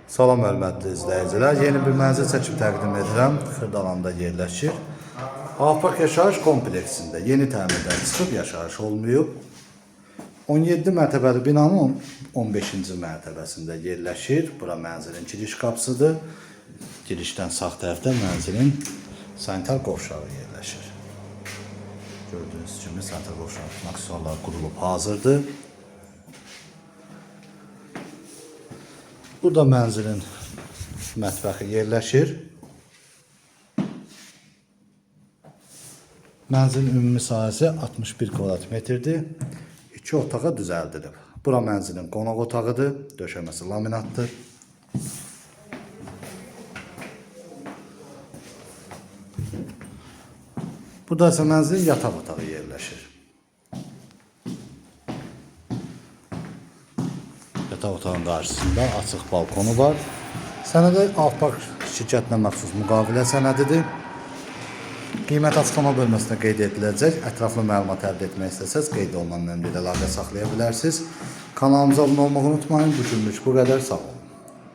Salam hörmətli izləyicilər. Yeni bir mənzil çəkib təqdim edirəm. Xırdalanda yerləşir. Afaq yaşayış kompleksində yeni təmirdən çıxıb yaşayış olmayıb. 17 mərtəbəli binanın 15-ci mərtəbəsində yerləşir. Bura mənzilin giriş qapısıdır. Girişdən sağ tərəfdə mənzilin sanitar qovşağı yerləşir. Gördüyünüz kimi sanitar qovşağının aksessuarları qurulub hazırdır. Burada mənzilin mətbəxi yerləşir. Mənzilin ümumi sahəsi 61 kvadrat metrdir. 2 otağa düzəldilib. Bura mənzilin qonaq otağıdır. Döşəməsi laminatdır. Burada isə mənzilin yataq otağı yerləşir. Yataq otağının qarşısında açıq balkonu var. Sənədə Afaq şirkətinə məxsus müqavilə sənədidir. Qiymət açıqlama bölməsində qeyd ediləcək. Ətraflı məlumat əldə etmək istəsəz qeyd olunan nömrədə əlaqə saxlaya bilərsiniz. Kanalımıza abunə olmağı unutmayın. Bu günlük bu qədər. Sağ olun.